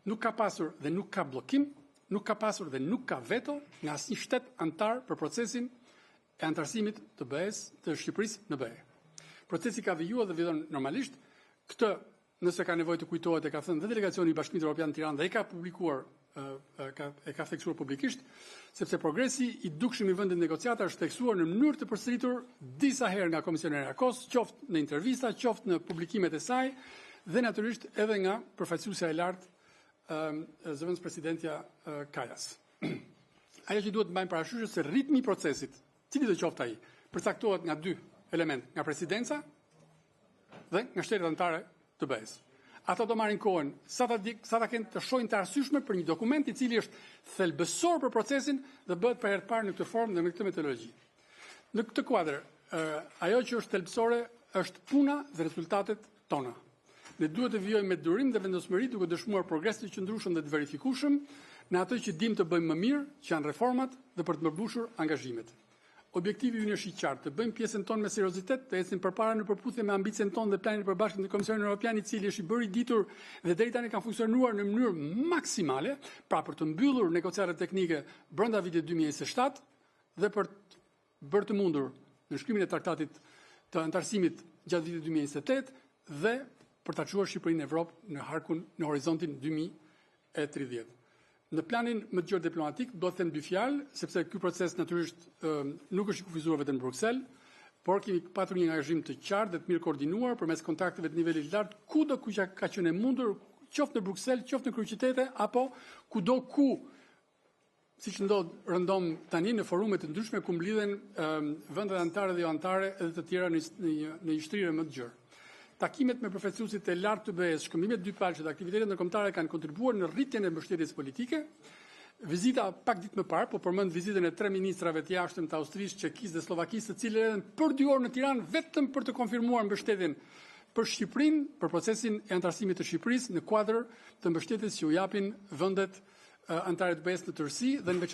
Nuk ka pasur dhe nuk ka bllokim, nuk ka pasur dhe nuk ka veto nga asnjë shtet antar për procesin e antarësimit të BE-s të Shqipërisë në BE. Procesi ka vijuar dhe vjen normalisht. Këtë, nëse ka nevojë të kujtohet, e ka thënë dhe delegacioni i Bashkimit Evropian në Tiranë dhe e ka publikuar, e ka theksuar publikisht, sepse progresi i dukshëm i vendit negociata është theksuar në mënyrë të përsëritur disa herë nga Komisioneri Akos, qoftë në intervista, qoftë në publikimet e saj dhe natyrisht edhe nga përfaqësuesja e lartë zëvendës presidentja Kajas. Ajo që duhet të mbajmë parasysh është se ritmi i procesit, cili do qoftë ai, përcaktohet nga dy element, nga presidenca dhe nga shtetet anëtare të BE-s. Ata do marrin kohën sa ta kenë të shohin të arsyeshme për një dokument i cili është thelbësor për procesin dhe bëhet për herë të parë në këtë formë dhe me këtë metodologji. Në këtë kuadër, ajo që është thelbësore është puna dhe rezultatet tona. Ne duhet të vijojmë me durim dhe vendosmëri duke dëshmuar progres të qëndrueshëm dhe të verifikueshëm në atë që dim të bëjmë më mirë, që janë reformat dhe për të mbështetur angazhimet. Objektivi ynë është i qartë, të bëjmë pjesën tonë me seriozitet, të ecim përpara në përputhje me ambicien tonë dhe planin e përbashkët të Komisionit Evropian, i cili është i bërë i ditur dhe deri tani ka funksionuar në mënyrë maksimale, pra për të mbyllur negociatat teknike brenda vitit 2027 dhe për të bërë të mundur në shkrimin e traktatit të antarësimit gjatë vitit 2028 dhe për ta çuar Shqipërinë në Evropë në harkun në horizontin 2030. Në planin më të gjerë diplomatik do të them dy fjalë, sepse ky proces natyrisht nuk është i kufizuar vetëm në Bruksel, por kemi patur një angazhim të qartë dhe të mirë koordinuar përmes kontakteve të nivelit lart kudo ku ka qenë e mundur, qoftë në Bruksel, qoftë në kryeqytete apo kudo ku, siç ndodh rëndom tani në forume të ndryshme ku mblidhen vendet anëtare dhe jo anëtare edhe të tjera në një shtrirje më të gjerë. Takimet me përfaqësuesit e lartë të BE-s, shkëmbimet dypalëshe dhe aktivitetet ndërkombëtare kanë kontribuar në rritjen e mbështetjes politike. Vizita pak ditë më parë, po përmend vizitën e 3 ministrave të jashtëm të Austrisë, Çekisë dhe Slovakisë, të cilët erdhën për 2 orë në Tiranë vetëm për të konfirmuar mbështetjen për Shqipërinë, për procesin e antarësimit të Shqipërisë në kuadër të mbështetjes që u japin vendet anëtare të BE-s në tërësi dhe në